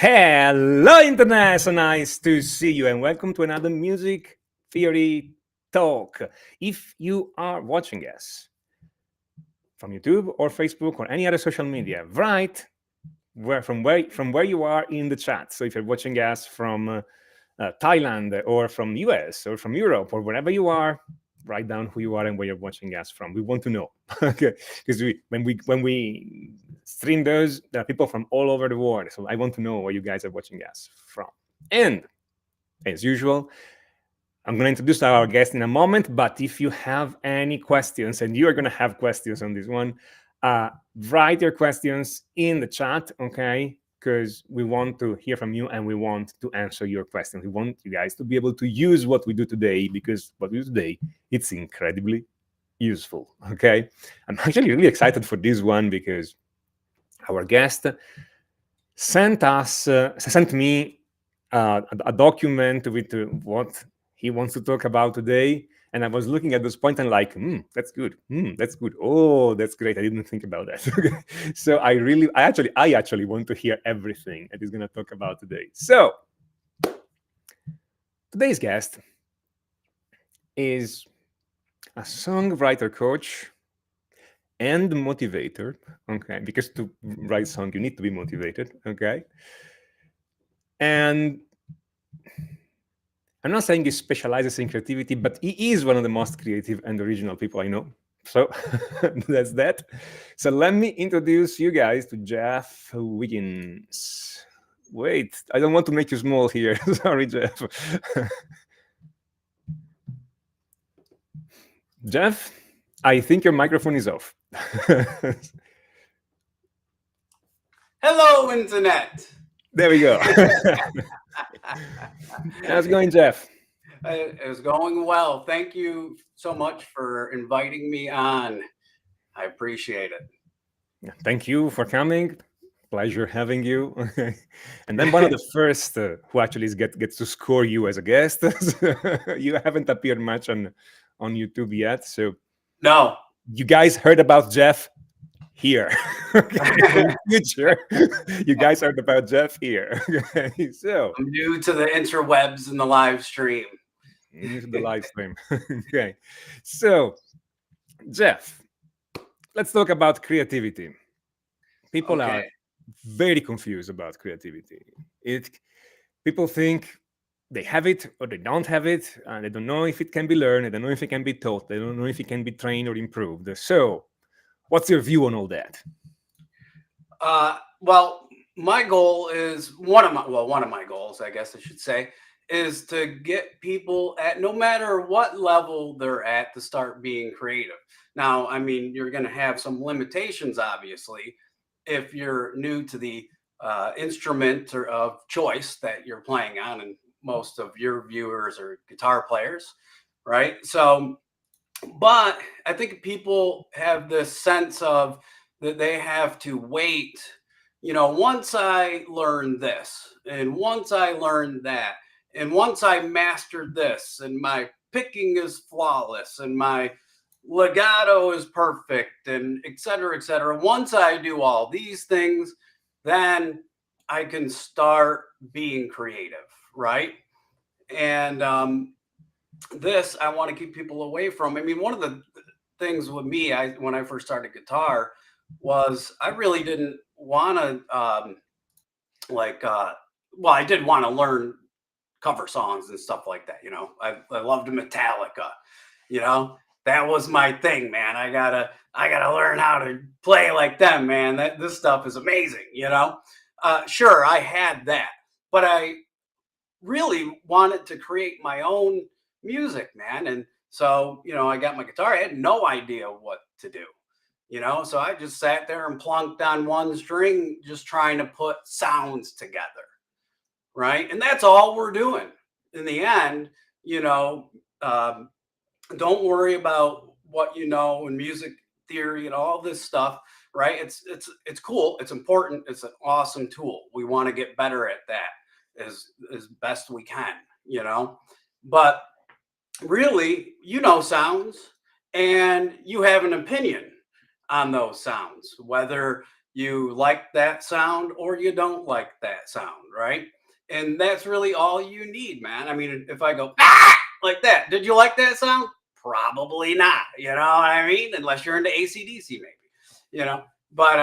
Hello, Internet! So nice to see you, and welcome to another Music Theory Talk. If you are watching us from YouTube or Facebook or any other social media, write from where you are in the chat. So if you're watching us from Thailand or from US or from Europe or wherever you are, write down who you are and where you're watching us from. We want to know, okay? Because when we stream those, there are people from all over the world. So I want to know where you guys are watching us from. And as usual, I'm going to introduce our guest in a moment. But if you have any questions, and you are going to have questions on this one, write your questions in the chat, okay? Because we want to hear from you and we want to answer your questions. We want you guys to be able to use what we do today, because what we do today, it's incredibly useful, okay? I'm actually really excited for this one because our guest sent me a document with what he wants to talk about today. And I was looking at this point and like, that's good. That's good. Oh, that's great. I didn't think about that. So I actually want to hear everything that he's going to talk about today. So today's guest is a songwriter coach and motivator. Okay, because to write song, you need to be motivated. Okay, and I'm not saying he specializes in creativity, but he is one of the most creative and original people I know. So that's that. So let me introduce you guys to Jeff Wiggins. Wait, I don't want to make you small here. Sorry, Jeff. Jeff, I think your microphone is off. Hello, Internet. There we go. How's it going, Jeff? It is going well. Thank you so much for inviting me on. I appreciate it. Thank you for coming. Pleasure having you. And then one of the first who actually gets to score you as a guest. You haven't appeared much on YouTube yet, so No. You guys heard about Jeff here. In the future, you guys heard about Jeff here. Okay, so I'm new to the interwebs and the live stream. Into the live stream. Okay, so Jeff, let's talk about creativity. People are very confused about creativity. People think they have it or they don't have it, and they don't know if it can be learned. They don't know if it can be taught. They don't know if it can be trained or improved. So, what's your view on all that? Well, my goal is one of my goals, I guess I should say, is to get people at no matter what level they're at to start being creative. Now, I mean, you're going to have some limitations, obviously, if you're new to the instrument of choice that you're playing on, and most of your viewers are guitar players, right? So, but I think people have this sense of that they have to wait. Once I learn this, and once I learned that, and once I mastered this, and my picking is flawless, and my legato is perfect, and et cetera, et cetera. Once I do all these things, then I can start being creative, right? And this I want to keep people away from. I mean, one of the things with me, when I first started guitar, was I really didn't want to well, I did want to learn cover songs and stuff like that. I loved Metallica. That was my thing, man. I gotta learn how to play like them, man. This stuff is amazing. Sure, I had that, but I really wanted to create my own music, man. And so, I got my guitar. I had no idea what to do. So I just sat there and plunked on one string, just trying to put sounds together, right? And that's all we're doing. In the end, don't worry about what you know in music theory and all this stuff, right? It's cool. It's important. It's an awesome tool. We want to get better at that as best we can, But really, sounds, and you have an opinion on those sounds, whether You like that sound or you don't like that sound, right? And that's really all you need, man. I mean, if I go like that, did you like that sound? Probably not. You know what I mean? Unless you're into ACDC, maybe. You know, but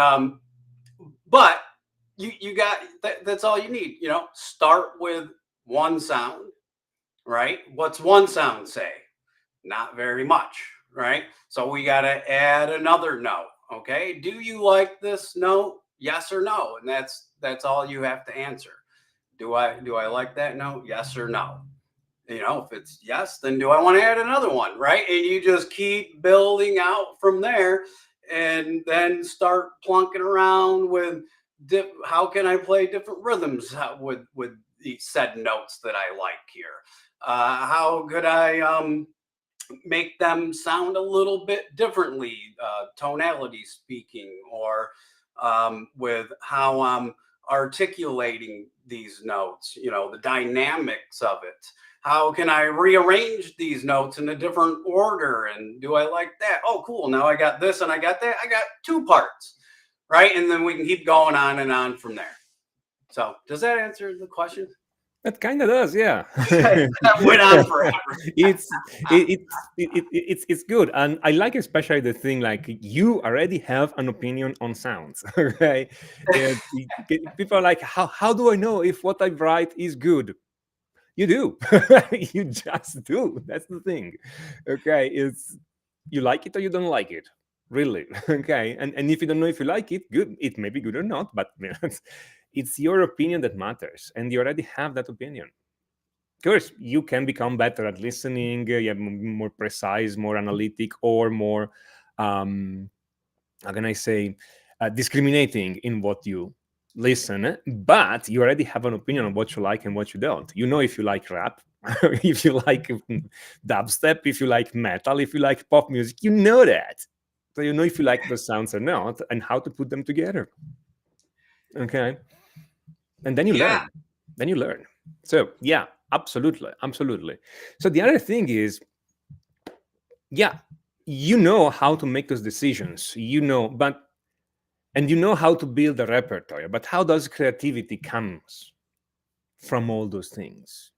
but you got that's all you need. You know, start with one sound, right? What's one sound say? Not very much, right? So we got to add another note. Okay, do you like this note? Yes or no, and that's all you have to answer. Do I like that note? Yes or no. You know, if it's yes, then do I want to add another one, right? And you just keep building out from there, and then start plunking around with how can I play different rhythms with these said notes that I like here. How could I make them sound a little bit differently, tonality speaking, or with how I'm articulating these notes, you know, the dynamics of it. How can I rearrange these notes in a different order? And do I like that? Oh, cool. Now I got this and I got that. I got two parts, right? And then we can keep going on and on from there. So, does that answer the question? That kind of does, yeah. That went on forever. It's good, and I like especially the thing like you already have an opinion on sounds. Okay, people are like, how do I know if what I write is good? You do. You just do. That's the thing. Okay, it's you like it or you don't like it. Really. Okay, and if you don't know if you like it, good. It may be good or not, but it's your opinion that matters, and you already have that opinion. Of course, you can become better at listening, more precise, more analytic, or more, how can I say, discriminating in what you listen. But you already have an opinion on what you like and what you don't. You know if you like rap, if you like dubstep, if you like metal, if you like pop music. You know that. So you know if you like those sounds or not, and how to put them together. Okay, and then you Yeah. learn. Then you learn. So yeah, absolutely, absolutely. So the other thing is, yeah, you know how to make those decisions. You know, but and you know how to build a repertoire. But how does creativity comes from all those things?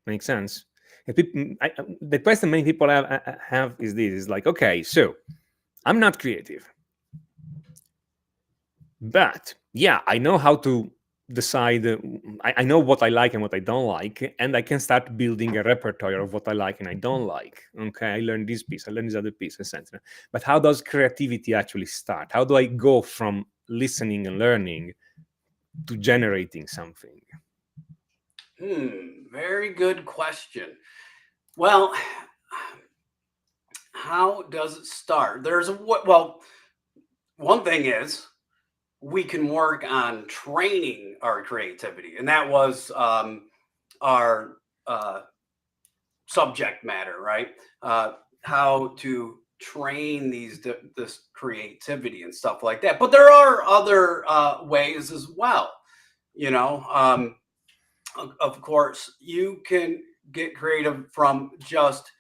Makes sense? The question many people have is this: is like, okay, so I'm not creative, but yeah, I know how to decide. I know what I like and what I don't like, and I can start building a repertoire of what I like and I don't like. Okay, I learned this piece, I learned this other piece, etc. But how does creativity actually start? How do I go from listening and learning to generating something? Very good question. Well, how does it start? Well, one thing is we can work on training our creativity, and that was our subject matter, right? How to train this creativity and stuff like that. But there are other ways as well. You know, of course, you can get creative from just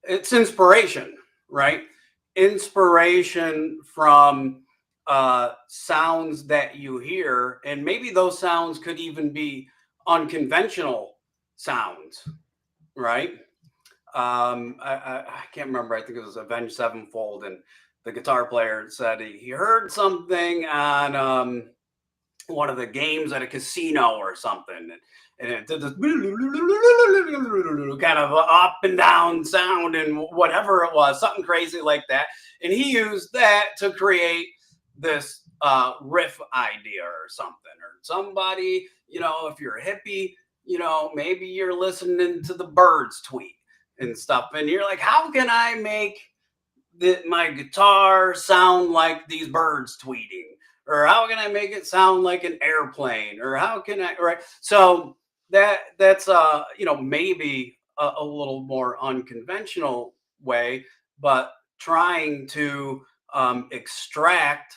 it's inspiration, right? Inspiration from sounds that you hear, and maybe those sounds could even be unconventional sounds, right? I can't remember. I think it was Avenged Sevenfold, and the guitar player said he heard something on one of the games at a casino or something, and it did this kind of up and down sound and whatever it was, something crazy like that. And he used that to create this riff idea or something. Or somebody, you know, if you're a hippie, you know, maybe you're listening to the Birds tweet and stuff, and you're like, how can I make my guitar sound like these birds tweeting? Or how can I make it sound like an airplane? Or how can I, right? So that's you know, maybe a little more unconventional way, but trying to extract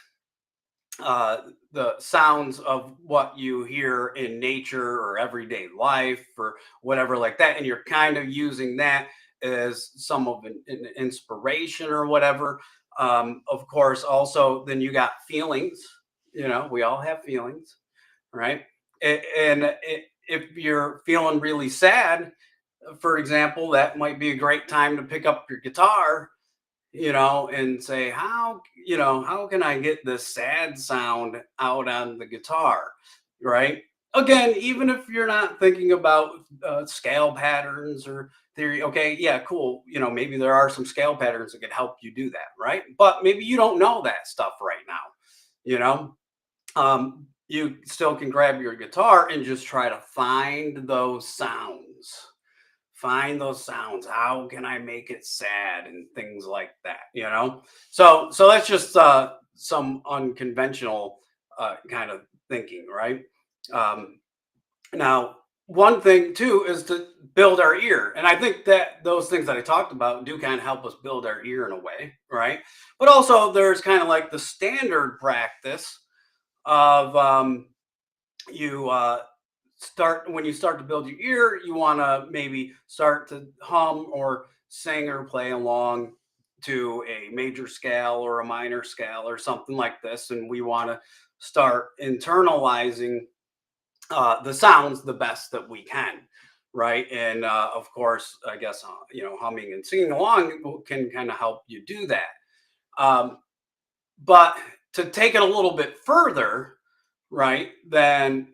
the sounds of what you hear in nature or everyday life or whatever like that, and you're kind of using that as some of an inspiration or whatever. Of course, also then you got feelings, We all have feelings, right? And if you're feeling really sad, for example, that might be a great time to pick up your guitar, and say, how can I get this sad sound out on the guitar, right? Again, even if you're not thinking about scale patterns or theory, okay, yeah, cool. Maybe there are some scale patterns that could help you do that, right? But maybe you don't know that stuff right now, you know? You still can grab your guitar and just try to find those sounds. Find those sounds. How can I make it sad and things like that? So that's just some unconventional kind of thinking, right? Um, Now, one thing too is to build our ear, and I think that those things that I talked about do kind of help us build our ear in a way, right? But also, there's kind of like the standard practice of you start when you start to build your ear, you want to maybe start to hum or sing or play along to a major scale or a minor scale or something like this, and we want to start internalizing the sounds the best that we can, right? And of course, I guess humming and singing along can kind of help you do that. um, but to take it a little bit further, right, then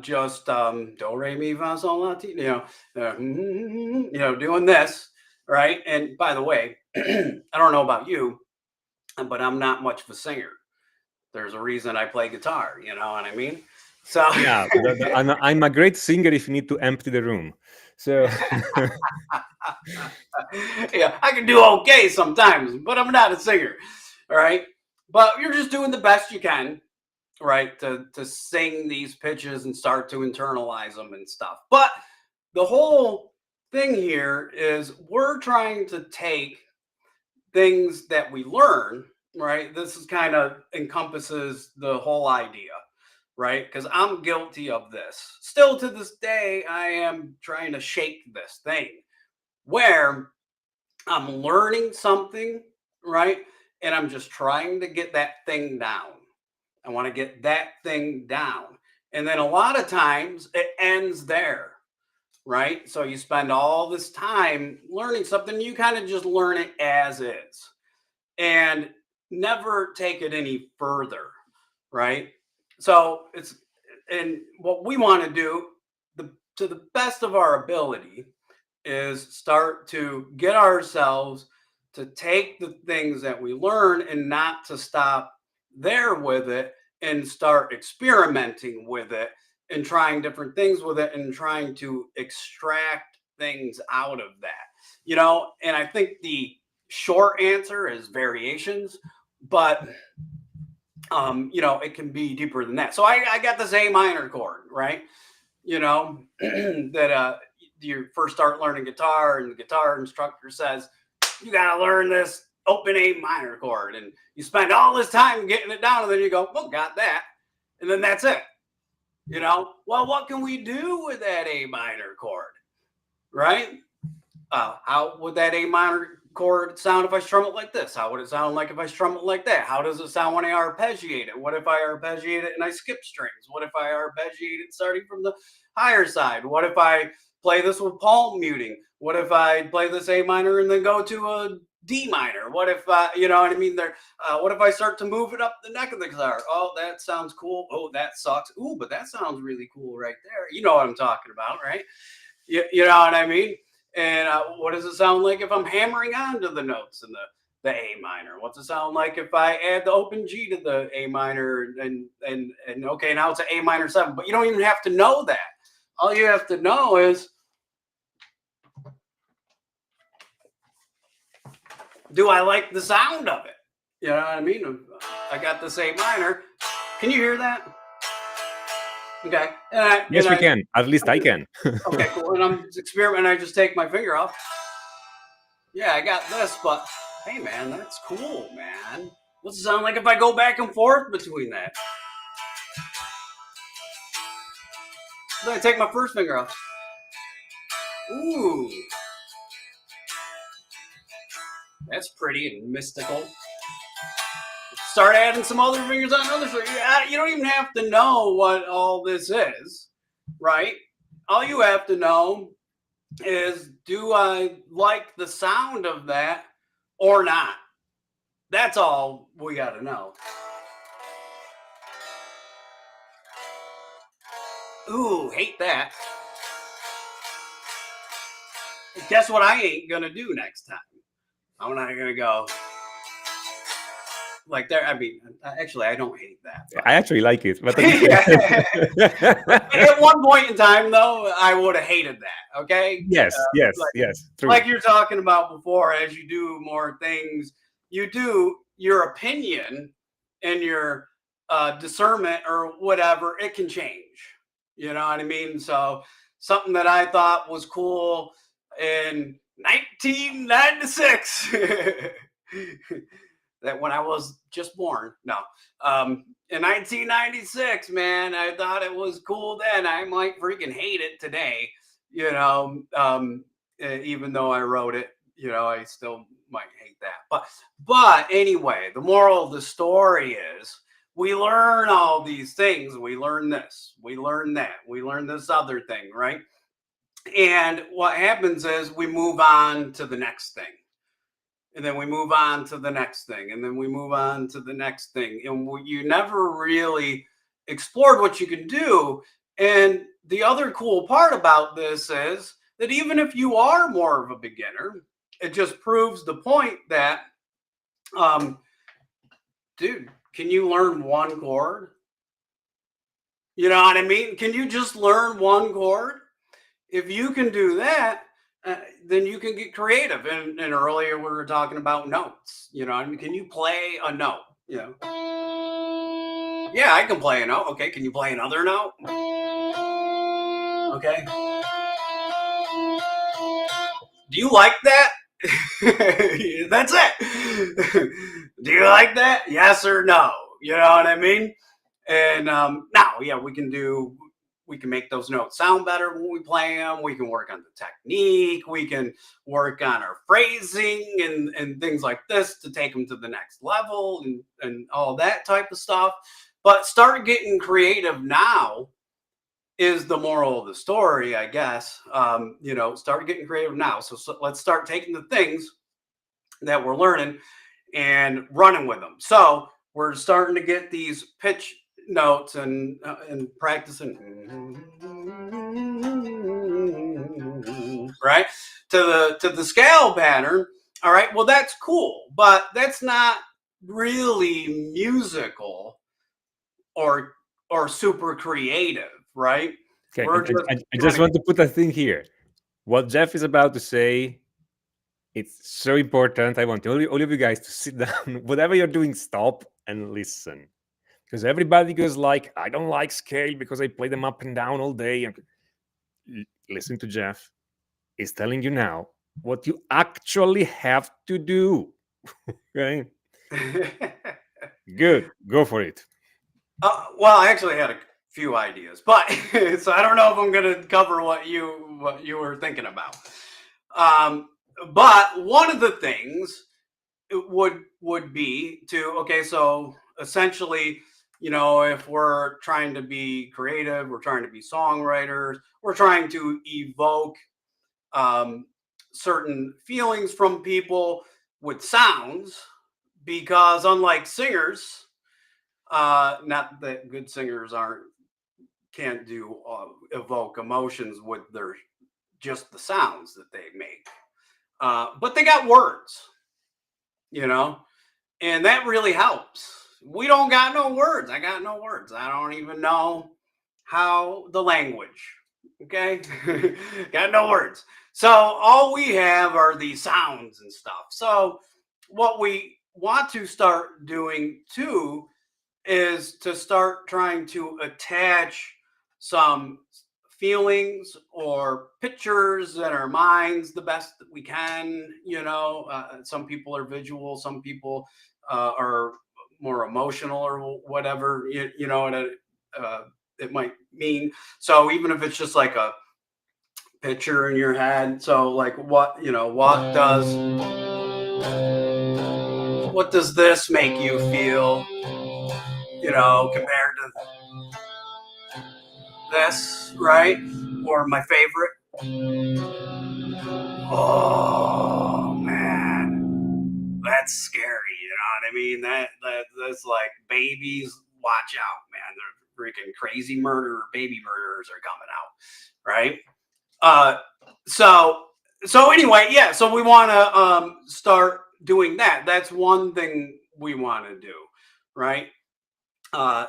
just do re mi fa sol la ti, doing this, right? And by the way, I don't know about you, but I'm not much of a singer. There's a reason I play guitar. You know what I mean? So Yeah, I'm a great singer if you need to empty the room. So yeah, I can do okay sometimes, but I'm not a singer. All right, but you're just doing the best you can, right, to sing these pitches and start to internalize them and stuff. But the whole thing here is we're trying to take things that we learn, right? This is kind of encompasses the whole idea, right? Because I'm guilty of this. Still to this day, I am trying to shake this thing where I'm learning something, right? And I'm just trying to get that thing down. I want to get that thing down. And then a lot of times it ends there, right? So you spend all this time learning something, you kind of just learn it as is and never take it any further, right? So and what we want to do to the best of our ability is start to get ourselves to take the things that we learn and not to stop there with it and start experimenting with it and trying different things with it and trying to extract things out of that. And I think the short answer is variations, but it can be deeper than that. So I got this A minor chord, right? That you first start learning guitar and the guitar instructor says you got to learn this open A minor chord, and you spend all this time getting it down, and then you go, well, got that, and then that's it. Well, what can we do with that A minor chord, right? How would that A minor chord sound if I strum it like this? How would it sound like if I strum it like that? How does it sound when I arpeggiate it? What if I arpeggiate it and I skip strings? What if I arpeggiate it starting from the higher side? What if I play this with palm muting? What if I play this A minor and then go to a D minor? What if you know what I mean? What if I start to move it up the neck of the guitar? Oh, that sounds cool. Oh, that sucks. Ooh, but that sounds really cool right there. You know what I'm talking about, right? You know what I mean? And what does it sound like if I'm hammering onto the notes in the A minor? What's it sound like if I add the open G to the A minor and okay, now it's an A minor 7, but you don't even have to know that. All you have to know is, do I like the sound of it? You know what I mean? I got this A minor. Can you hear that? Okay. yes, we can. At least I can. Okay, cool. And I'm experimenting. I just take my finger off. Yeah, I got this, but hey, man, that's cool, man. What's it sound like if I go back and forth between that? Then I take my first finger off. Ooh, that's pretty and mystical. start adding some other fingers on other fingers. You don't even have to know what all this is, right? All you have to know is, do I like the sound of that or not? That's all we got to know. Ooh, hate that. Guess what I ain't gonna do next time? I'm not gonna go like there. I mean, actually, I don't hate that. I actually like it, but at one point in time, though, I would have hated that. Okay. Yes, yes. True. Like you're talking about before, as you do more things, you do your opinion and your discernment or whatever. It can change. You know what I mean? So something that I thought was cool in 1996. That when I was just born. No. In 1996, man, I thought it was cool then. I might freaking hate it today, you know, even though I wrote it, you know, I still might hate that. But anyway, the moral of the story is we learn all these things. We learn this, we learn that, we learn this other thing, right? And what happens is we move on to the next thing. And then we move on to the next thing. And then we move on to the next thing. And you never really explored what you can do. And the other cool part about this is that even if you are more of a beginner, it just proves the point that, dude, can you learn one chord? You know what I mean? Can you just learn one chord? If you can do that, then you can get creative. And earlier we were talking about notes. You know, I mean, can you play a note? You know, yeah, I can play a note. Okay, can you play another note? Okay. Do you like that? That's it. Do you like that? Yes or no? You know what I mean? And now, yeah, we can make those notes sound better when we play them. We can work on the technique. We can work on our phrasing and things like this to take them to the next level and all that type of stuff. But start getting creative now is the moral of the story, I guess. You know, start getting creative now. So let's start taking the things that we're learning and running with them. So we're starting to get these pitch notes and practicing right to the scale pattern. All right, well, that's cool, but that's not really musical or super creative, right? Okay, I just want to put a thing here. What Jeff is about to say, it's so important. I want all of you guys to sit down. Whatever you're doing, stop and listen. Because everybody goes like, I don't like scale because I play them up and down all day. Listen to Jeff. He's telling you now what you actually have to do. Okay? Good. Go for it. Well, I actually had a few ideas, but so I don't know if I'm going to cover what you were thinking about. But one of the things would be to, okay, so essentially, you know, if we're trying to be creative, we're trying to be songwriters, we're trying to evoke certain feelings from people with sounds, because unlike singers, not that good singers can't do evoke emotions with their just the sounds that they make, but they got words, you know, and that really helps. We don't got no words. I got no words. I don't even know how the language. Okay. Got no words. So all we have are these sounds and stuff. So what we want to start doing too is to start trying to attach some feelings or pictures in our minds the best that we can. You know, some people are visual, some people are more emotional or whatever, you know, and it might mean. So even if it's just like a picture in your head, so like what what does this make you feel, compared to this, right? Or my favorite. Oh man, that's scary. You know what I mean? That's like babies. Watch out, man. They're freaking crazy baby murderers are coming out, right? So anyway, yeah. So we want to start doing that. That's one thing we want to do, right?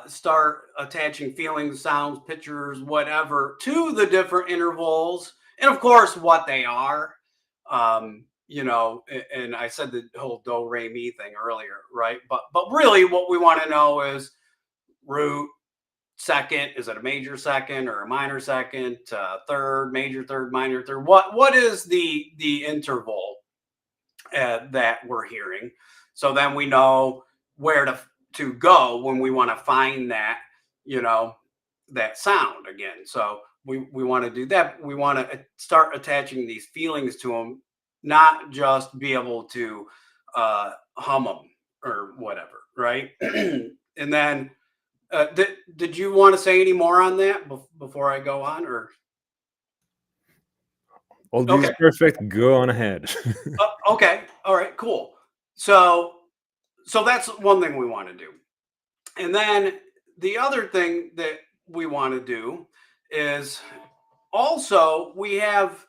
Start attaching feelings, sounds, pictures, whatever to the different intervals, and of course, what they are. And I said the whole do re mi thing earlier, right? But really, what we want to know is root second. Is it a major second or a minor second? Third, major third, minor third. What is the interval that we're hearing? So then we know where to go when we want to find that, that sound again. So we want to do that. We want to start attaching these feelings to them, not just be able to hum them or whatever, right? And then did you want to say any more on that before I go on, or All this is perfect. Go on ahead. okay, all right, cool. So that's one thing we want to do. And then the other thing that we want to do is also we have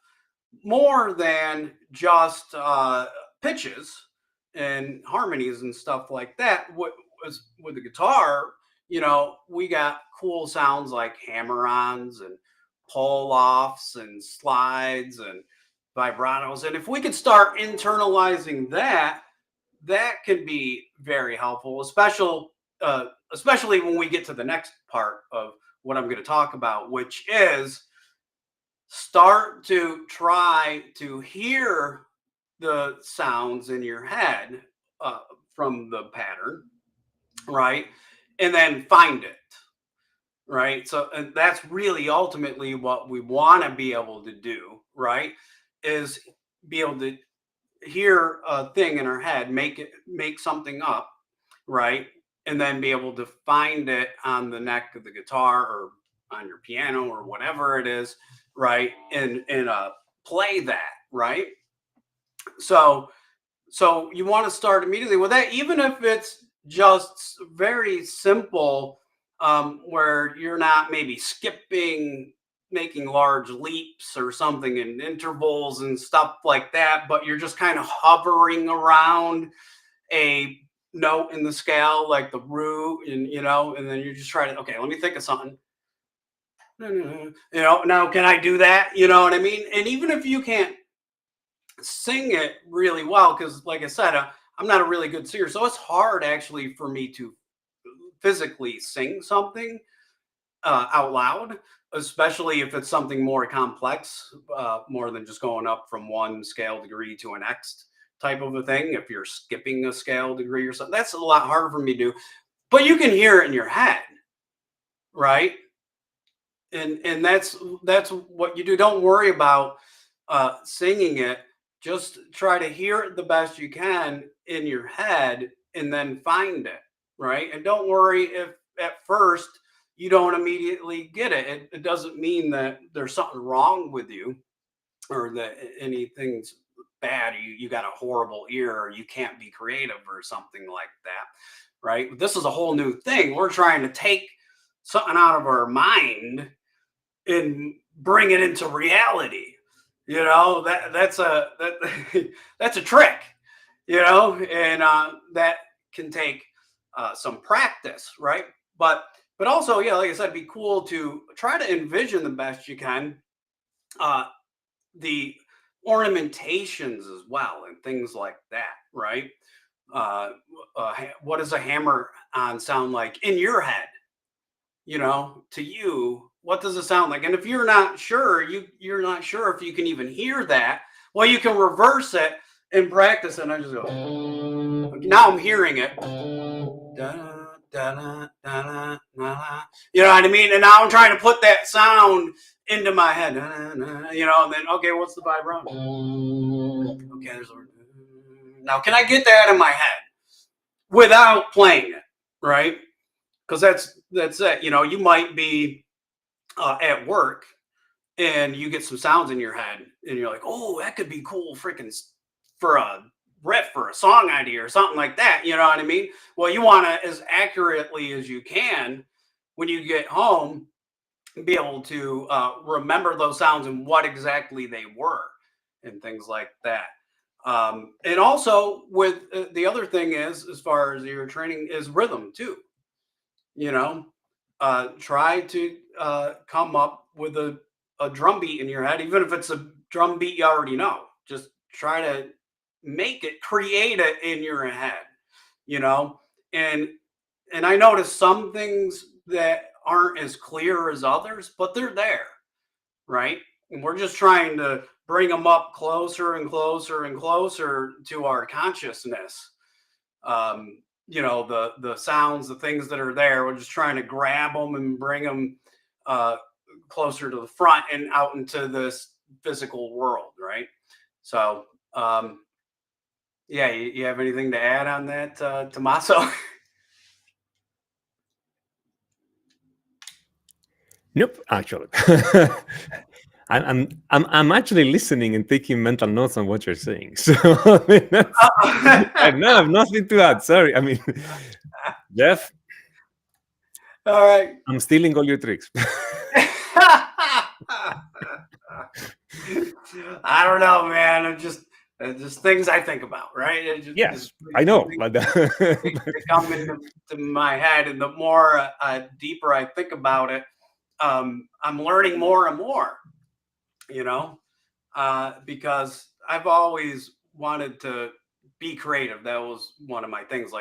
more than just pitches and harmonies and stuff like that. With the guitar, we got cool sounds like hammer-ons and pull-offs and slides and vibratos. And if we could start internalizing that, that can be very helpful, especially when we get to the next part of what I'm going to talk about, which is start to try to hear the sounds in your head from the pattern, right? And then find it, right? So, and that's really ultimately what we want to be able to do, right? Is be able to hear a thing in our head, make something up, right? And then be able to find it on the neck of the guitar or on your piano or whatever it is, right? And play that, right? So you want to start immediately with that, even if it's just very simple, where you're not maybe skipping, making large leaps or something in intervals and stuff like that, but you're just kind of hovering around a note in the scale, like the root, and and then you're just trying to, okay, let me think of something. Now can I do that? You know what I mean? And even if you can't sing it really well, because like I said, I'm not a really good singer, so it's hard actually for me to physically sing something out loud, especially if it's something more complex, more than just going up from one scale degree to a next type of a thing. If you're skipping a scale degree or something, that's a lot harder for me to do. But you can hear it in your head, right? And that's what you do. Don't worry about singing it. Just try to hear it the best you can in your head, and then find it, right? And don't worry if at first you don't immediately get it. It doesn't mean that there's something wrong with you, or that anything's bad. You got a horrible ear, or you can't be creative or something like that, right? This is a whole new thing. We're trying to take something out of our mind and bring it into reality. That's that's a trick, and that can take some practice, right? But also, yeah, like I said, it'd be cool to try to envision the best you can the ornamentations as well, and things like that, right? What does a hammer on sound like in your head? To you, what does it sound like? And if you're not sure, you're not sure if you can even hear that, well, you can reverse it and practice it. And I just go, now I'm hearing it. You know what I mean? And now I'm trying to put that sound into my head. And then, okay, what's the vibrato? Okay, now can I get that in my head? without playing it, right? Because that's it. You might be at work and you get some sounds in your head and you're like, oh, that could be cool freaking for a riff for a song idea or something like that. You know what I mean? Well, you want to, as accurately as you can, when you get home, be able to remember those sounds and what exactly they were and things like that. And also with the other thing is, as far as your training, is rhythm too. You know, try to come up with a drum beat in your head, even if it's a drum beat you already know. Just try to make it, create it in your head, you know. And I notice some things that aren't as clear as others, but they're there, right? And we're just trying to bring them up closer and closer and closer to our consciousness. The sounds, the things that are there, we're just trying to grab them and bring them uh, closer to the front and out into this physical world, right? So, yeah, you have anything to add on that, Tommaso? Nope, actually. I'm actually listening and taking mental notes on what you're saying. So I mean, I no, I have nothing to add. Sorry. I mean, Jeff, All right. I'm stealing all your tricks. I don't know, man. Just things I think about, right? Yes, I know. But They come into my head, and the more deeper I think about it, I'm learning more and more. You know, because I've always wanted to be creative. That was one of my things.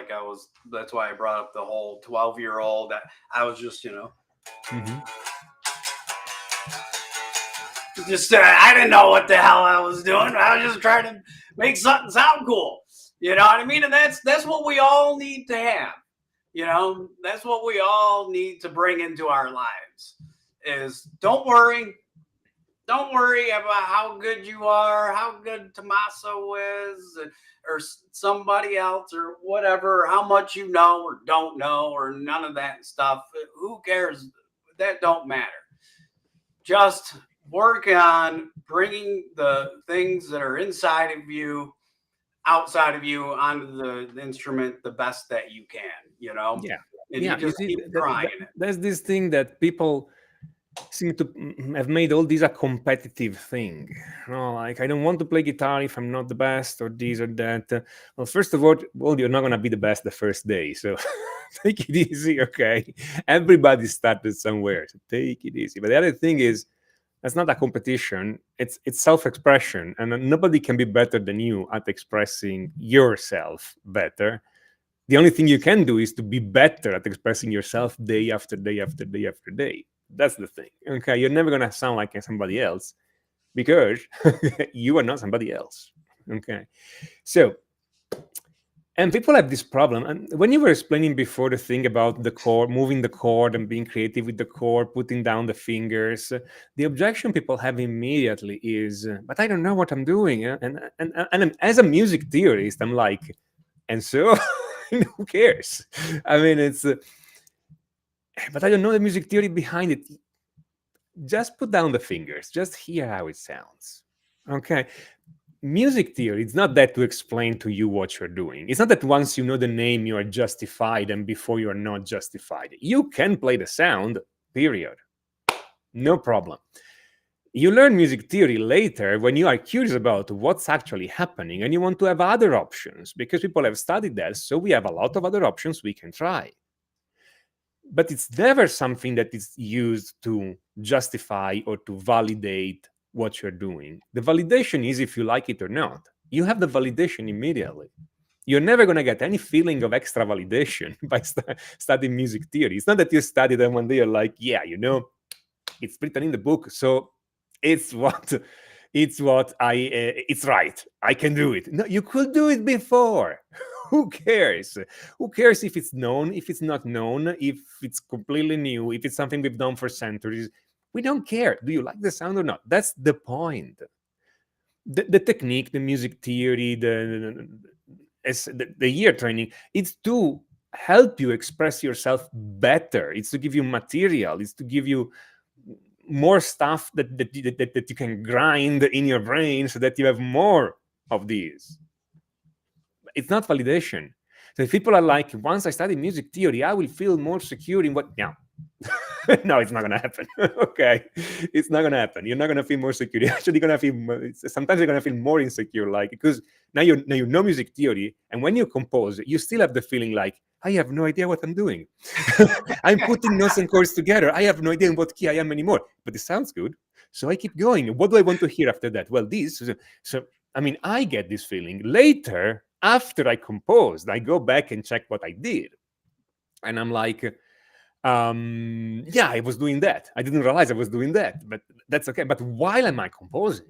That's why I brought up the whole 12-year-old. That I was just, Mhm. just I didn't know what the hell I was doing. I was just trying to make something sound cool. You know what I mean? And that's what we all need to have. That's what we all need to bring into our lives. Is don't worry about how good you are, how good Tommaso is, or somebody else, or whatever, how much you know or don't know, or none of that stuff. Who cares? That don't matter. Just work on bringing the things that are inside of you, outside of you, onto the instrument the best that you can. Yeah. And you Yeah. You just see, keep trying it. there's this thing that people seem to have made all these a competitive thing. Like I don't want to play guitar if I'm not the best or this or that. Well, first of all, you're not gonna be the best the first day, so take it easy, okay? Everybody started somewhere, so take it easy. But the other thing is, that's not a competition. It's self-expression, and nobody can be better than you at expressing yourself better. The only thing you can do is to be better at expressing yourself day after day after day after day. That's the thing. Okay, you're never gonna sound like somebody else because you are not somebody else. Okay, so and people have this problem. And when you were explaining before the thing about the chord, moving the chord and being creative with the chord, putting down the fingers, the objection people have immediately is, "But I don't know what I'm doing." And as a music theorist, I'm like, and so who cares? I mean, but I don't know the music theory behind it. Just put down the fingers, just hear how it sounds. Okay. Music theory, it's not that to explain to you what you're doing. It's not that once you know the name, you are justified, and before you are not justified. You can play the sound, period. No problem. You learn music theory later when you are curious about what's actually happening and you want to have other options because people have studied that. So we have a lot of other options we can try. But it's never something that is used to justify or to validate what you're doing. The validation is if you like it or not. You have the validation immediately. You're never going to get any feeling of extra validation by studying music theory. It's not that you study them one day you're like, yeah, it's written in the book, so it's what it's right. I can do it. No, you could do it before. Who cares? Who cares if it's known, if it's not known, if it's completely new, if it's something we've done for centuries? We don't care. Do you like the sound or not? That's the point. The technique, the music theory, as the year training, it's to help you express yourself better. It's to give you material. It's to give you more stuff that you can grind in your brain so that you have more of these. It's not validation. So if people are like, once I study music theory, I will feel more secure in what now. No, it's not gonna happen. Okay, it's not gonna happen. You're not gonna feel more secure. You're actually gonna feel sometimes you're gonna feel more insecure, like, because now you know music theory, and when you compose, you still have the feeling like, I have no idea what I'm doing. I'm putting notes and chords together. I have no idea in what key I am anymore, but it sounds good, so I keep going. What do I want to hear after that? Well, this. So I mean, I get this feeling later after I composed. I go back and check what I did, and I'm like, yeah, I was doing that. I didn't realize I was doing that, but that's okay. But while am I composing?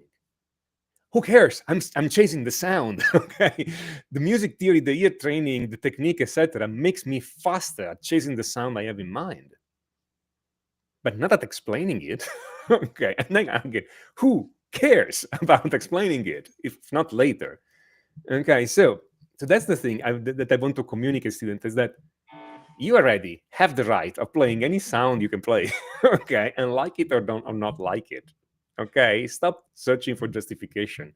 Who cares? I'm chasing the sound. Okay, the music theory, the ear training, the technique, etc., makes me faster at chasing the sound I have in mind, but not at explaining it. Okay, and then again, who cares about explaining it if not later? Okay, so that's the thing that I want to communicate, students, is that you already have the right of playing any sound you can play. Okay, and like it or don't or not like it. Okay, stop searching for justification.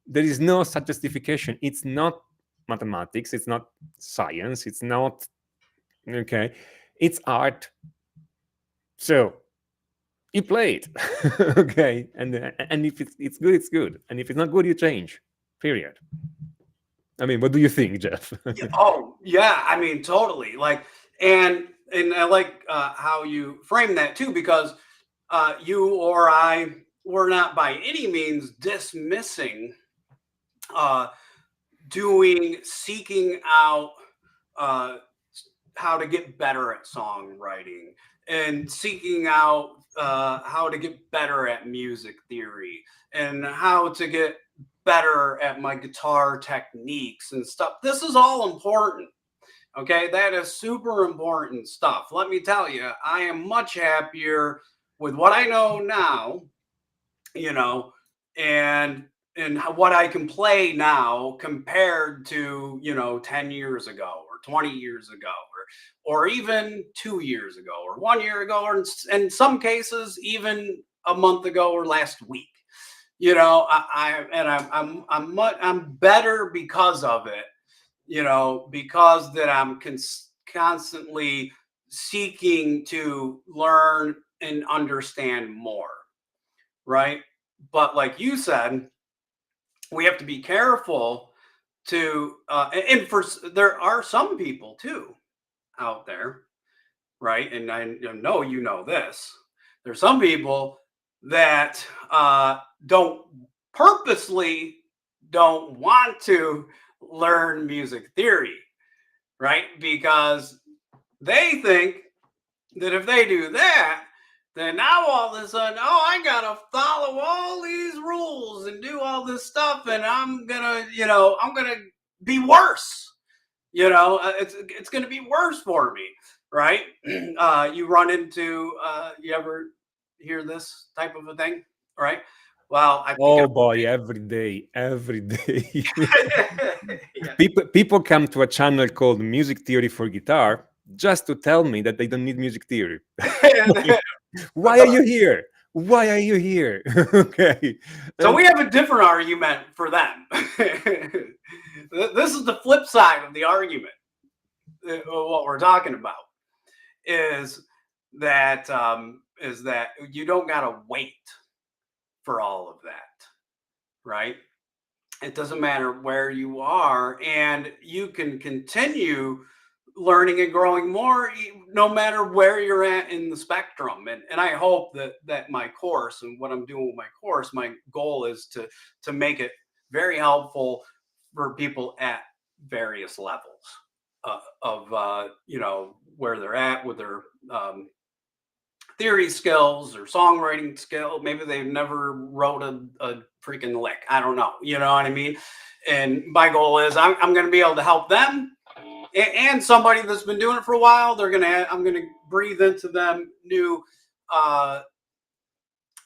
There is no such justification. It's not mathematics, it's not science, it's not, okay, it's art. So you play it. Okay, and if it's good, it's good, and if it's not good, you change, period. I mean, what do you think, Jeff? Oh yeah, I mean totally. Like, and I like how you frame that too, because you or I were not by any means dismissing uh, seeking out uh, how to get better at songwriting and seeking out how to get better at music theory and how to get better at my guitar techniques and stuff. This is all important. Okay, that is super important stuff. Let me tell you, I am much happier with what I know now, you know, and what I can play now compared to, 10 years ago or 20 years ago or even 2 years ago or 1 year ago, or in some cases even a month ago or last week. I'm better because of it, because that I'm constantly seeking to learn and understand more, right? But like you said, we have to be careful to, and for there are some people too out there, right? And I know you know this. There's some people that don't purposely don't want to learn music theory, right? Because they think that if they do that, then now all of a sudden, oh, I gotta follow all these rules and do all this stuff, and I'm gonna be worse. It's gonna be worse for me, right? You run into, you ever hear this type of a thing, right? Well, I think Oh boy, every day, every day. yeah. People come to a channel called Music Theory for Guitar just to tell me that they don't need music theory. Why are you here? Why are you here? Okay. So we have a different argument for them. This is the flip side of the argument. What we're talking about is that you don't gotta wait for all of that, right? It doesn't matter where you are, and you can continue learning and growing more no matter where you're at in the spectrum. And I hope that my course and what I'm doing with my course, my goal is to make it very helpful for people at various levels of where they're at with their theory skills or songwriting skill. Maybe they've never wrote a freaking lick. I don't know. You know what I mean? And my goal is I'm going to be able to help them and somebody that's been doing it for a while. I'm going to breathe into them new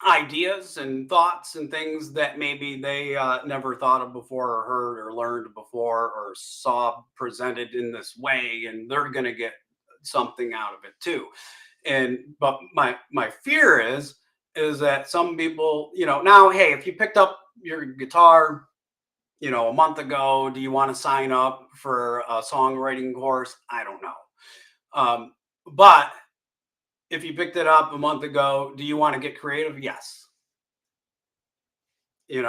ideas and thoughts and things that maybe they never thought of before or heard or learned before or saw presented in this way, and they're going to get something out of it too. And but my fear is that some people, now, hey, if you picked up your guitar, a month ago, do you want to sign up for a songwriting course? I don't know. But if you picked it up a month ago, do you want to get creative? Yes. And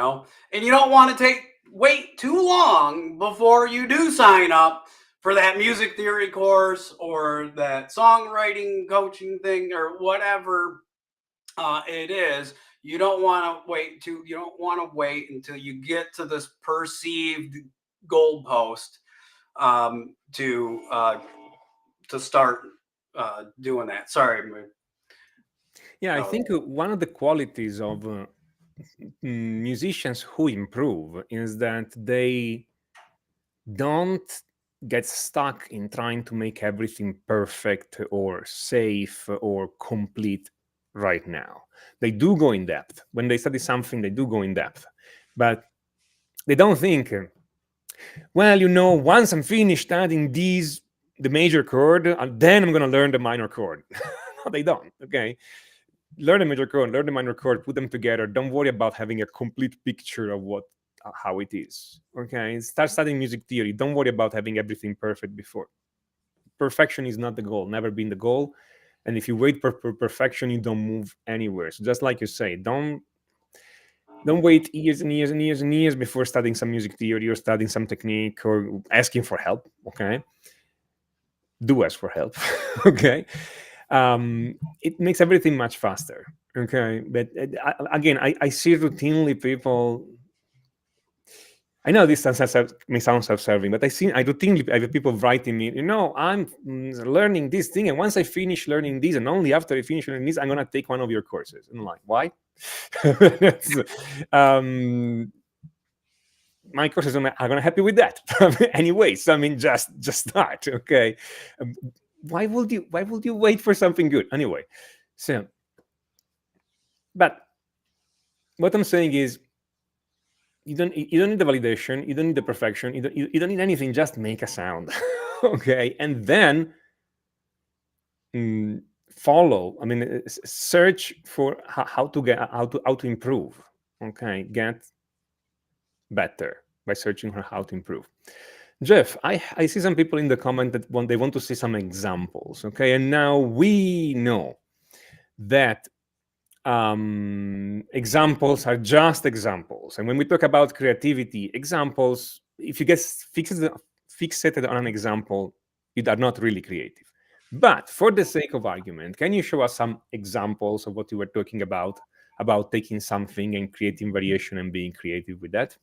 you don't want to wait too long before you do sign up for that music theory course or that songwriting coaching thing or whatever it is. You don't want to wait until you get to this perceived goalpost to start doing that. Sorry. Yeah, I think one of the qualities of musicians who improve is that they don't get stuck in trying to make everything perfect or safe or complete right now. They do go in depth. When they study something, they do go in depth. But they don't think, well, once I'm finished studying the major chord, then I'm going to learn the minor chord. No, they don't. Okay. Learn the major chord, learn the minor chord, put them together. Don't worry about having a complete picture of how it is. Okay. Start studying music theory. Don't worry about having everything perfect before. Perfection is not the goal, never been the goal. And if you wait for perfection, you don't move anywhere. So just like you say, don't wait years and years and years and years before studying some music theory or studying some technique or asking for help. Okay. Do ask for help. Okay. It makes everything much faster. Okay. But again, I see routinely people. I know this may sound self-serving, but I routinely have people writing me, I'm learning this thing, and once I finish learning this, and only after I finish learning this, I'm going to take one of your courses. And I'm like, why? My courses are going to help you with that. Anyways, I mean, just start, okay? Why would you wait for something good? Anyway, so, but what I'm saying is, you don't need the validation, you don't need the perfection, you don't need anything. Just make a sound. Okay, and then follow. I mean, search for how to improve. Okay, get better by searching for how to improve. Jeff, I see some people in the comment that they want to see some examples. Okay, and now we know that examples are just examples. And when we talk about creativity, examples, if you get fixated on an example, you are not really creative. But for the sake of argument, can you show us some examples of what you were talking about taking something and creating variation and being creative with that?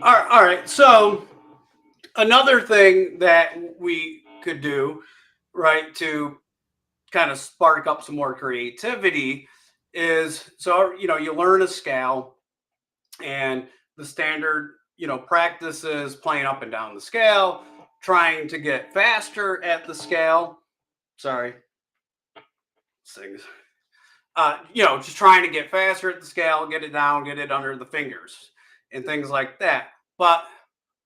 All right. So another thing that we could do, right, to kind of spark up some more creativity is, so you learn a scale, and the standard practice is playing up and down the scale, trying to get faster at the scale. Sorry, things. Just trying to get faster at the scale, get it down, get it under the fingers, and things like that. But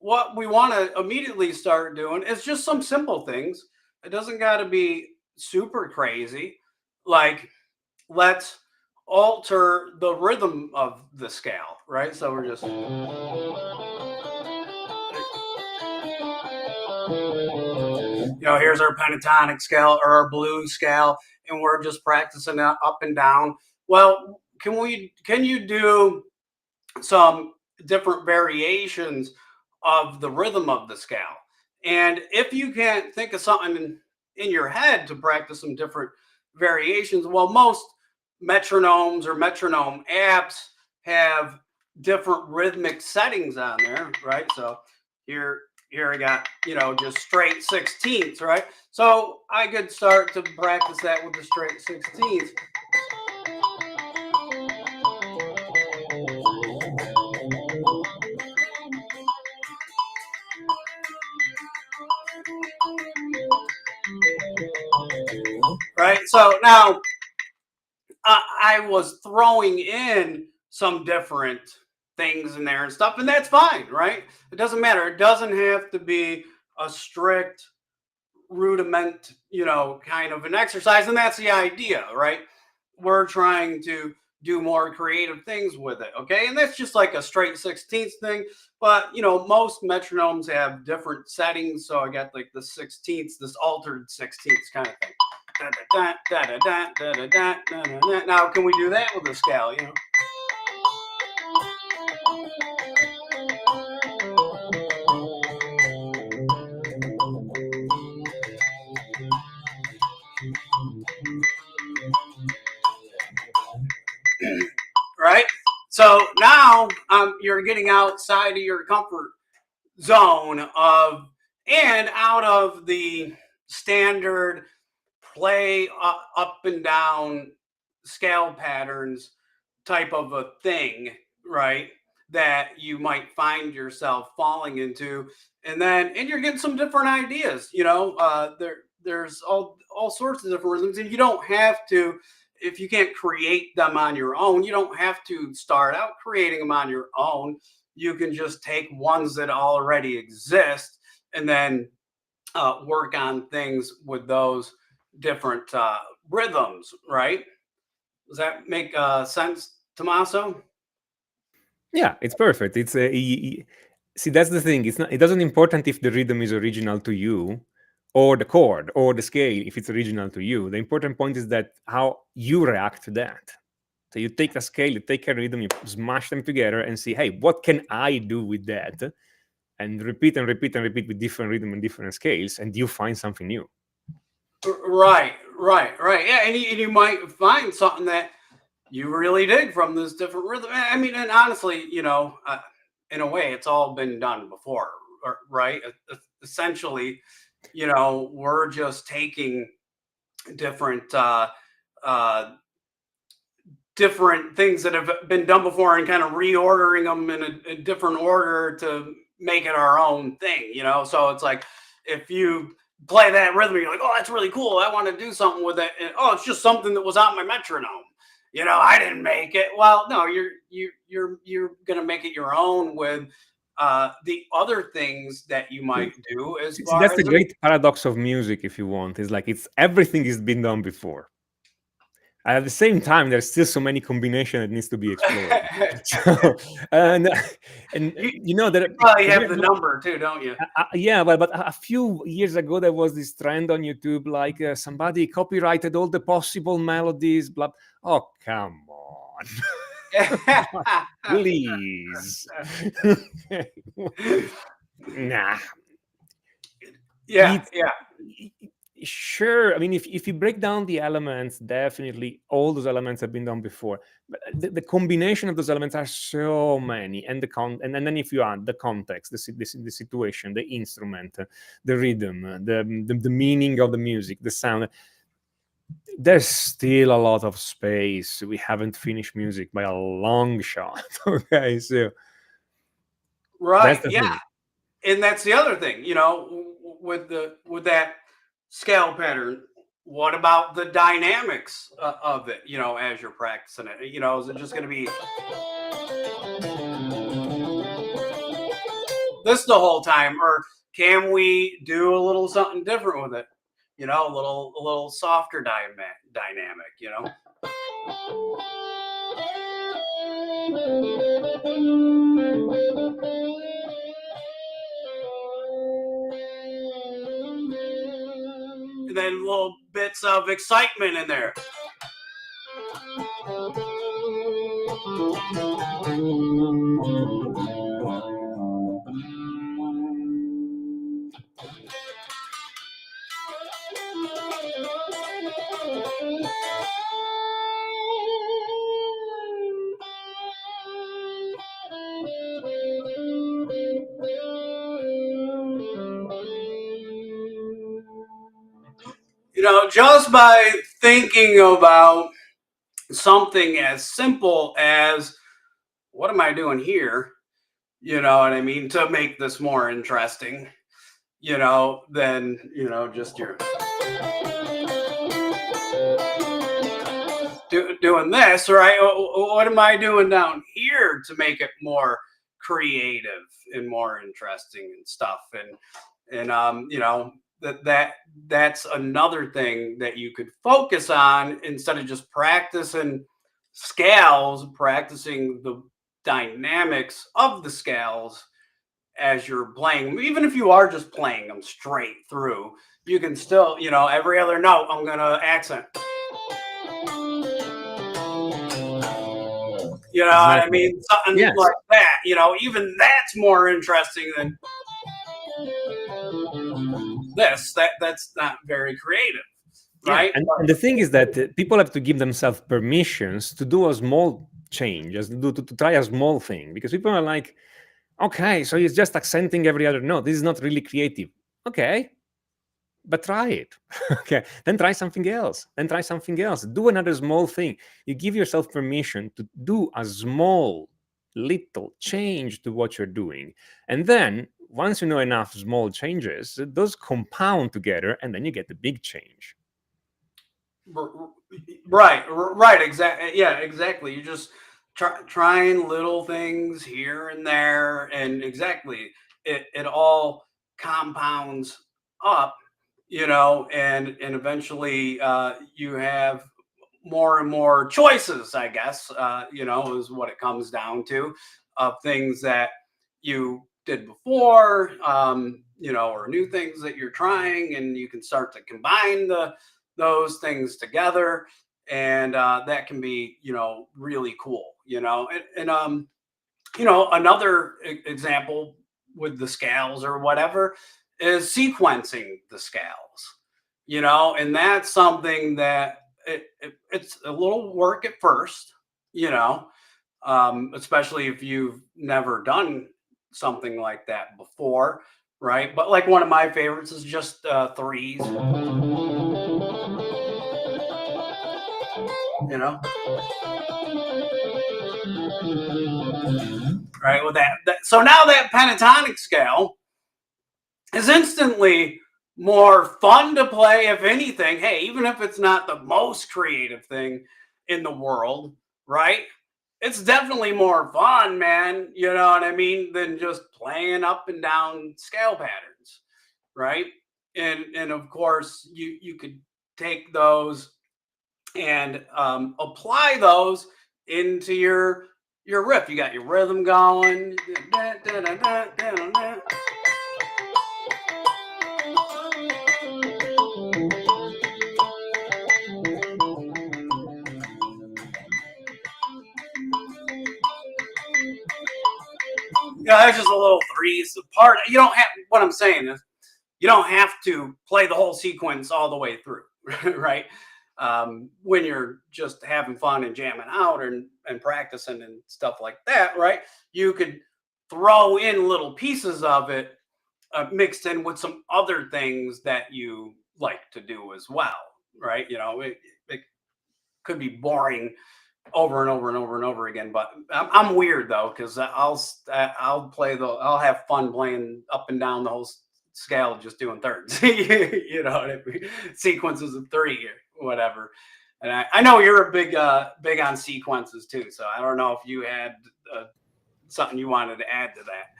what we want to immediately start doing is just some simple things. It doesn't got to be super crazy. Like, let's alter the rhythm of the scale, right? So we're just, here's our pentatonic scale or our blues scale, and we're just practicing that up and down. Well, can you do some different variations of the rhythm of the scale? And if you can't think of something in your head to practice some different variations, well, most metronomes or metronome apps have different rhythmic settings on there, right? So here I got, just straight 16ths, right? So I could start to practice that with the straight 16ths. Right. So now I was throwing in some different things in there and stuff, and that's fine, right? It doesn't matter. It doesn't have to be a strict rudiment, kind of an exercise. And that's the idea, right? We're trying to do more creative things with it. Okay. And that's just like a straight 16th thing. But, most metronomes have different settings. So I got like the 16ths, this altered 16ths kind of thing. Now, can we do that with a scale? Right? So now you're getting outside of your comfort zone and out of the standard play up and down scale patterns type of a thing, right? That you might find yourself falling into, and you're getting some different ideas. There's all sorts of different rhythms, and you don't have to. If you can't create them on your own, you don't have to start out creating them on your own. You can just take ones that already exist and then work on things with those different rhythms, right? Does that make sense, Tommaso? Yeah, it's perfect. It's see, that's the thing. It's not. It doesn't important if the rhythm is original to you, or the chord, or the scale if it's original to you. The important point is that how you react to that. So you take a scale, you take a rhythm, you smash them together, and see, hey, what can I do with that? And repeat and repeat and repeat with different rhythm and different scales, and you find something new. Right. Yeah, and you might find something that you really dig from this different rhythm. I mean, and honestly, in a way, it's all been done before, right? Essentially, we're just taking different different things that have been done before and kind of reordering them in a different order to make it our own thing. So it's like if you play that rhythm, you're like, oh, that's really cool, I want to do something with it. And, oh, it's just something that was on my metronome. I didn't make it. Well, no, you're gonna make it your own with the other things that you might do. As See, far that's as the great paradox of music, if you want. It's like everything has been done before. At the same time, there's still so many combinations that needs to be explored. So, and you know that you have the number too, don't you? yeah, but a few years ago there was this trend on YouTube, like somebody copyrighted all the possible melodies. Blah. Oh, come on. Please. Nah. Yeah. Sure. I mean, if you break down the elements, definitely all those elements have been done before. But the combination of those elements are so many, and and then if you add the context, the situation, the instrument, the rhythm, the meaning of the music, the sound, there's still a lot of space. We haven't finished music by a long shot. Okay, so right, that's the yeah, thing. and that's the other thing, with that scale pattern. What about the dynamics of it? As you're practicing it, is it just going to be this the whole time, or can we do a little something different with it? A little softer dynamic. And then little bits of excitement in there. Just by thinking about something as simple as what am I doing here? You know what I mean? To make this more interesting, than, just your doing this, right? What am I doing down here to make it more creative and more interesting and stuff? And that's another thing that you could focus on instead of just practicing scales, practicing the dynamics of the scales as you're playing. Even if you are just playing them straight through, you can still, every other note I'm gonna accent. You know what I mean? Something Yes. like that. Even that's more interesting than this. That's not very creative, right? And the thing is that people have to give themselves permissions to do a small change, to try a small thing, because people are like, okay, so it's just accenting every other note. This is not really creative. Okay, but try it. Okay, then try something else. Then try something else. Do another small thing. You give yourself permission to do a small, little change to what you're doing. And then once you know enough small changes, those compound together, and then you get the big change. Right, exactly. Yeah, exactly. You're just trying little things here and there, and exactly, it all compounds up, and eventually you have more and more choices, I guess, is what it comes down to, of things that you did before, or new things that you're trying, and you can start to combine those things together, and that can be, really cool, another example with the scales or whatever is sequencing the scales, and that's something that it's a little work at first, especially if you've never done something like that before, right? But like one of my favorites is just threes, right? With that, so now that pentatonic scale is instantly more fun to play, if anything. Hey, even if it's not the most creative thing in the world, right? It's definitely more fun, man. You know what I mean? Than just playing up and down scale patterns, right? And of course, you could take those and apply those into your riff. You got your rhythm going. Yeah, that's just a little threes part. You don't have, what I'm saying is, you don't have to play the whole sequence all the way through, right? When you're just having fun and jamming out and practicing and stuff like that, right? You could throw in little pieces of it mixed in with some other things that you like to do as well, right? It could be boring over and over and over and over again. But I'm weird though, because I'll have fun playing up and down the whole scale, just doing thirds, what I mean? Sequences of three or whatever. And I know you're a big on sequences too. So I don't know if you had something you wanted to add to that.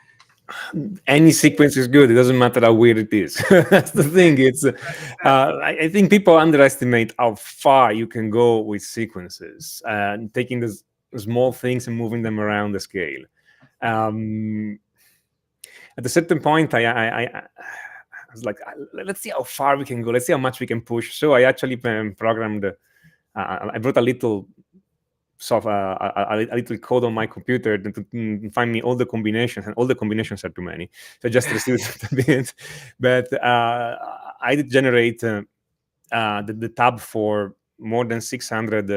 Any sequence is good. It doesn't matter how weird it is. That's the thing. It's I think people underestimate how far you can go with sequences, taking the small things and moving them around the scale. At a certain point, I was like, let's see how far we can go. Let's see how much we can push. So I actually programmed. I wrote a little a little code on my computer to find me all the combinations, and all the combinations are too many. So I just reduced a bit. But I did generate the tab for more than 600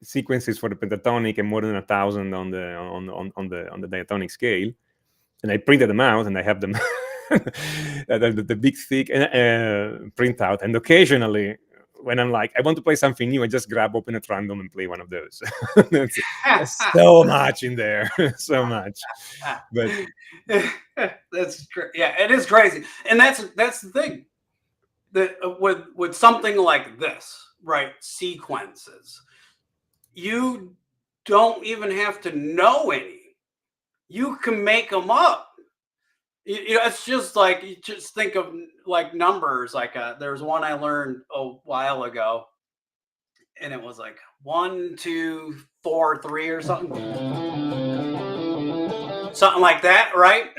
sequences for the pentatonic and more than 1,000 on the diatonic scale. And I printed them out, and I have them the big thick printout. And occasionally, when I'm like, I want to play something new, I just grab open at random and play one of those. There's so much in there, so much. But yeah, it is crazy, and that's the thing that with something like this, right, sequences. You don't even have to know any. You can make them up. It's just like, you just think of like numbers. Like there's one I learned a while ago, and it was like 1, 2, 4, 3 or something like that, right?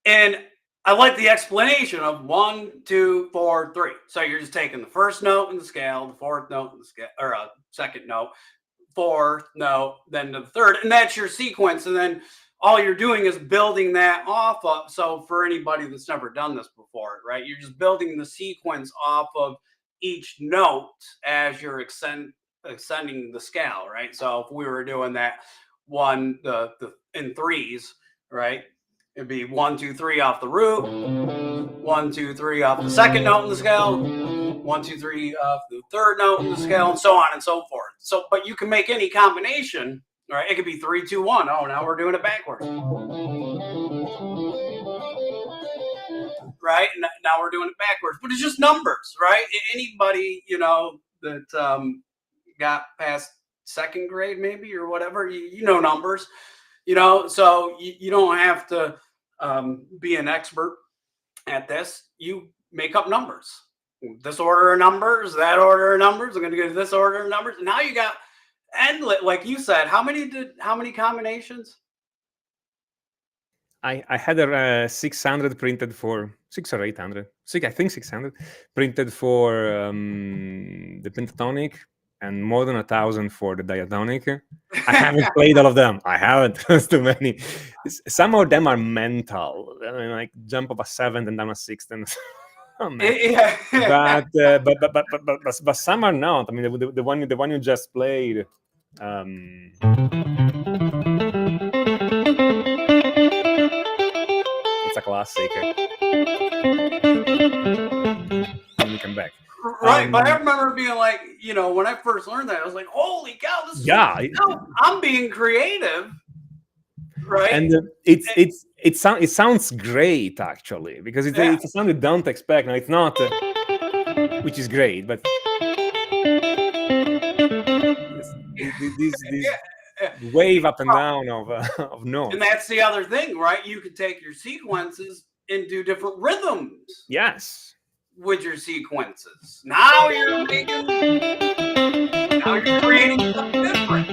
And I like the explanation of 1, 2, 4, 3. So you're just taking the first note in the scale, the fourth note in the scale, or second note, fourth note, then the third, and that's your sequence. And then all you're doing is building that off of. So for anybody that's never done this before, right, you're just building the sequence off of each note as you're ascending the scale, right? So if we were doing that the in threes, right, it'd be 1, 2, 3 off the root, 1, 2, 3 off the second note in the scale, 1, 2, 3 off the third note in the scale, and so on and so forth. So, but you can make any combination, right? It could be 3, 2, 1. Oh, now we're doing it backwards, right? Now we're doing it backwards, but it's just numbers, right? Anybody, that got past second grade, maybe, or whatever, you know numbers, so you don't have to be an expert at this. You make up numbers, this order of numbers, that order of numbers. I'm going to go to this order of numbers. Now you got endless, like you said. How many combinations? I had a 600 printed for 600 or 800. I think 600 printed for the pentatonic, and more than 1,000 for the diatonic. I haven't played all of them. I haven't. There's too many. Some of them are mental. I mean, like jump up a seventh and down a sixth, and oh, man. Yeah. But some are not. I mean, the one you just played. It's a classic. Let me come back. Right, but I remember being like, when I first learned that, I was like, "Holy cow! This is I'm being creative." Right, and it sounds great, actually, because it's a sound you don't expect. No, it's not, which is great, but this wave up and down of notes. And that's the other thing, right? You could take your sequences and do different rhythms. Yes. With your sequences, now you're creating something different.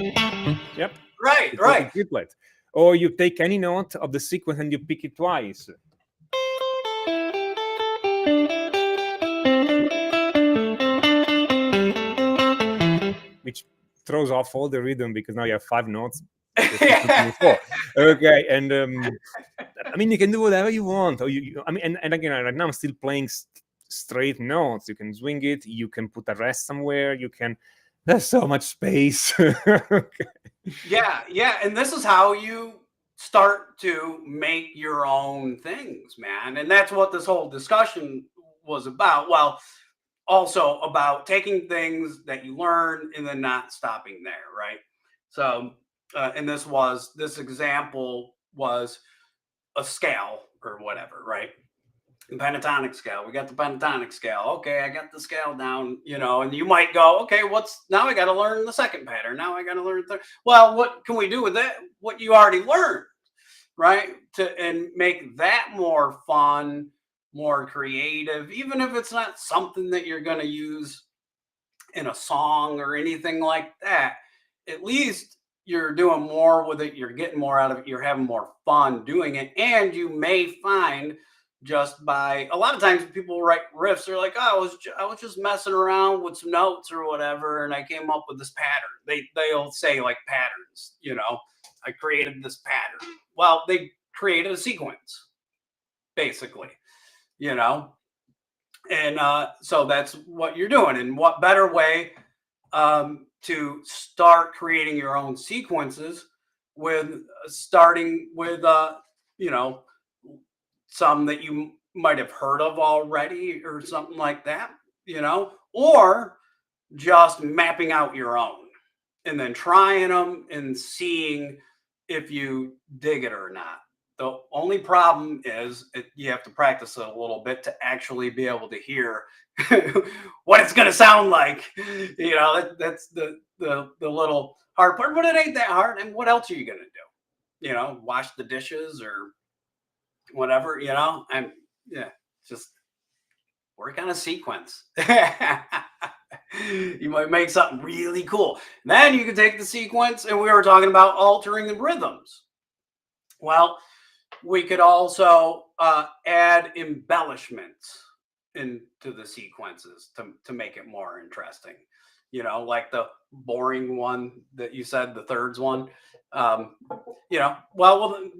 Yep. Right. Triplet. Or you take any note of the sequence and you pick it twice. Which throws off all the rhythm, because now you have 5 notes. Okay, and I mean, you can do whatever you want. Or and again, right now I'm still playing straight notes. You can swing it. You can put a rest somewhere. There's so much space. Okay. Yeah, and this is how you start to make your own things, man. And that's what this whole discussion was about. Well, also about taking things that you learn and then not stopping there, right? So, and this example was a scale or whatever, right? Pentatonic scale. We got the pentatonic scale. Okay, I got the scale down, and you might go, okay, now I got to learn the second pattern. Now I got to learn third. Well, what can we do with that? What you already learned, right? And make that more fun, more creative, even if it's not something that you're going to use in a song or anything like that. At least you're doing more with it. You're getting more out of it. You're having more fun doing it. And you may find, just by, a lot of times people write riffs, they're like, oh, I was just messing around with some notes or whatever, and I came up with this pattern. They'll say like patterns, I created this pattern. Well, they created a sequence, basically, and so that's what you're doing. And what better way to start creating your own sequences with starting with some that you might have heard of already or something like that, or just mapping out your own and then trying them and seeing if you dig it or not. The only problem is you have to practice it a little bit to actually be able to hear what it's going to sound like. That's the little hard part, but it ain't that hard. And what else are you going to do? Wash the dishes or whatever. And yeah, just work on a sequence. You might make something really cool. Then you can take the sequence, and we were talking about altering the rhythms. Well, we could also add embellishments into the sequences to make it more interesting. Like the boring one that you said, the thirds one. We'll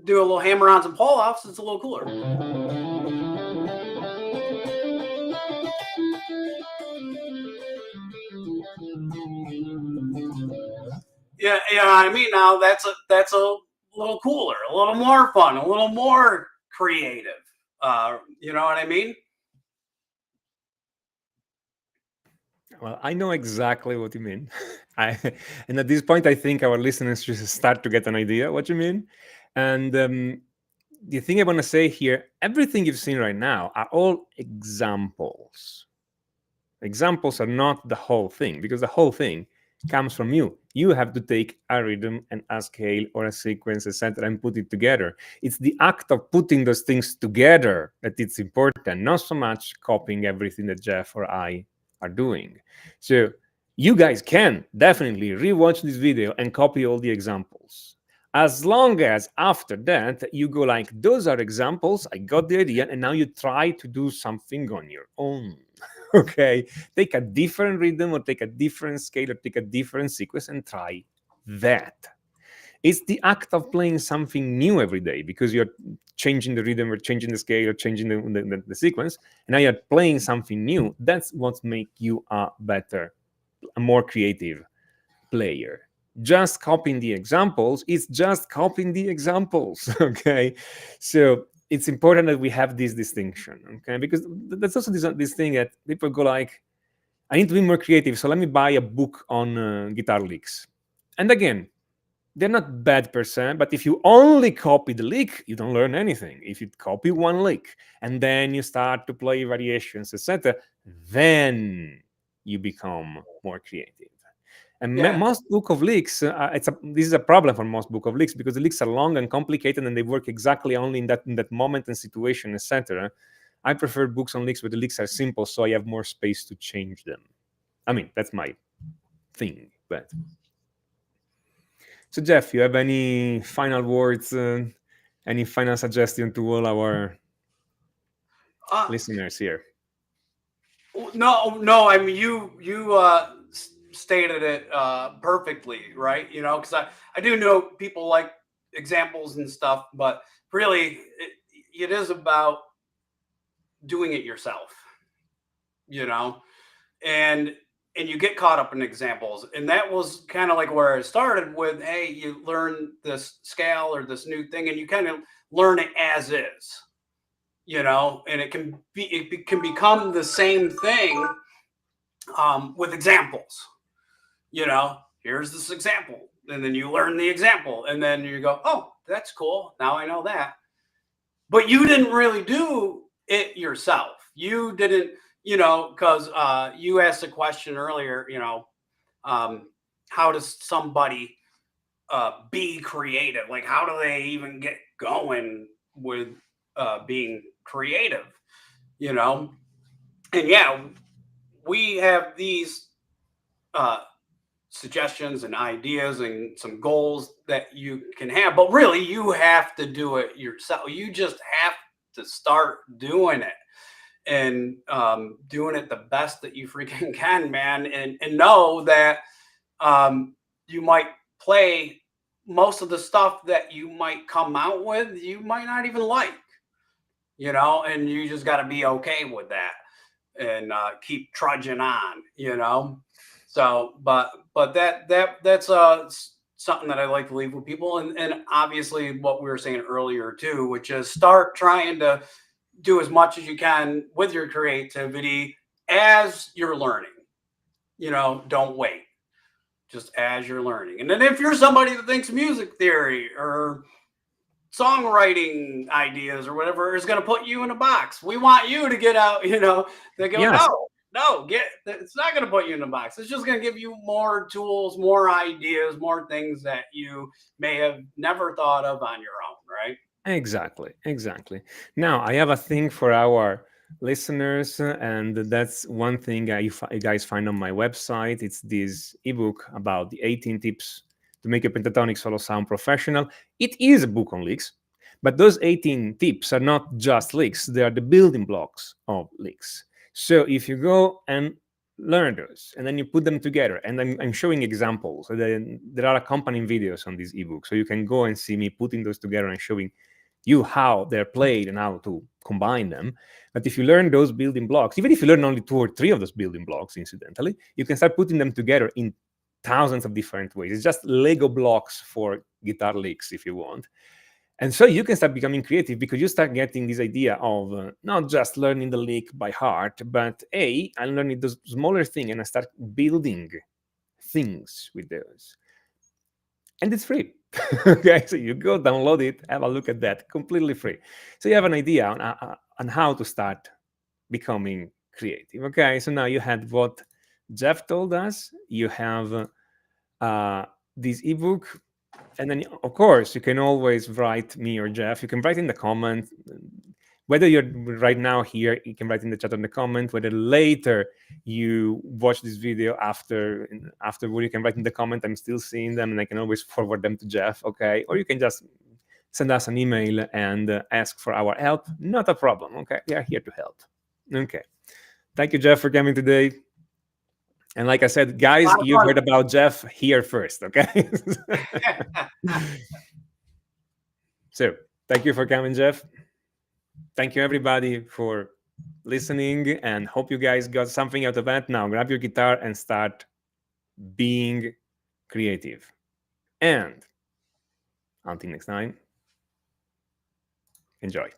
do a little hammer-ons and pull-offs. It's a little cooler. Yeah, you know what I mean? Now that's a little cooler, a little more fun, a little more creative. You know what I mean? Well, I know exactly what you mean. And at this point, I think our listeners should start to get an idea what you mean. And the thing I want to say here, everything you've seen right now are all examples. Examples are not the whole thing, because the whole thing comes from you. You have to take a rhythm and a scale or a sequence, etc., and put it together. It's the act of putting those things together that it's important, not so much copying everything that Jeff or I are doing. So you guys can definitely rewatch this video and copy all the examples. As long as after that you go like, those are examples, I got the idea, and now you try to do something on your own. Okay, take a different rhythm or take a different scale or take a different sequence and try that. It's the act of playing something new every day, because you're changing the rhythm or changing the scale or changing the sequence, and now you're playing something new. That's what makes you a better, a more creative player. Just copying the examples is just copying the examples. Okay, so it's important that we have this distinction. Okay, because that's also this thing that people go like, I need to be more creative, so let me buy a book on guitar licks. And again, they're not bad per se, but if you only copy the lick, you don't learn anything. If you copy one lick and then you start to play variations, etc., then you become more creative. And most book of licks, this is a problem for most book of licks, because the licks are long and complicated and they work exactly only in that moment and situation, etc. I prefer books on licks where the licks are simple, so I have more space to change them. I mean, that's my thing. But so, Jeff, you have any final words, any final suggestion to all our listeners here? No. I mean, you stated it perfectly, right? Because I do know people like examples and stuff, but really, it is about doing it yourself. And you get caught up in examples, and that was kind of like where I started with. Hey, you learn this scale or this new thing, and you kind of learn it as is. And it can become the same thing with examples. Here's this example, and then you learn the example, and then you go, oh, that's cool, now I know that. But you didn't really do it yourself. You didn't, because you asked a question earlier, how does somebody be creative? Like, how do they even get going with being creative? And yeah, we have these suggestions and ideas and some goals that you can have, but really you have to do it yourself. You just have to start doing it, and doing it the best that you freaking can, man. And know that you might play most of the stuff that you might come out with, you might not even like, and you just got to be okay with that and keep trudging on. So, but that's something that I like to leave with people, and obviously what we were saying earlier too, which is start trying to do as much as you can with your creativity as you're learning. Don't wait, just as you're learning. And then if you're somebody that thinks music theory or songwriting ideas or whatever is going to put you in a box. We want you to get out, they go, Yes, no, it's not going to put you in a box. It's just going to give you more tools, more ideas, more things that you may have never thought of on your own, right? exactly, exactly. Now, I have a thing for our listeners, and that's one thing you guys find on my website. It's this ebook about the 18 tips to make a pentatonic solo sound professional. It is a book on licks, but those 18 tips are not just licks, they are the building blocks of licks. So if you go and learn those and then you put them together, and I'm showing examples, there are accompanying videos on this ebook, so you can go and see me putting those together and showing you how they're played and how to combine them. But if you learn those building blocks, even if you learn only 2 or 3 of those building blocks, incidentally, you can start putting them together in thousands of different ways. It's just Lego blocks for guitar licks, if you want. And so you can start becoming creative because you start getting this idea of not just learning the lick by heart, but I'm learning those smaller things and I start building things with those. And it's free. Okay, so you go download it, have a look at that, completely free. So you have an idea on how to start becoming creative. Okay, so now you had what Jeff told us. You have this ebook, and then of course you can always write me or Jeff. You can write in the comment. Whether you're right now here, you can write in the chat on the comment. Whether later you watch this video afterward, you can write in the comment. I'm still seeing them, and I can always forward them to Jeff. Okay, or you can just send us an email and ask for our help. Not a problem. Okay, we are here to help. Okay, thank you, Jeff, for coming today. And like I said, A guys, lot of you fun. heard about Jeff here first. Okay. So thank you for coming, Jeff. Thank you, everybody, for listening, and hope you guys got something out of that. Now grab your guitar and start being creative. And until next time, enjoy.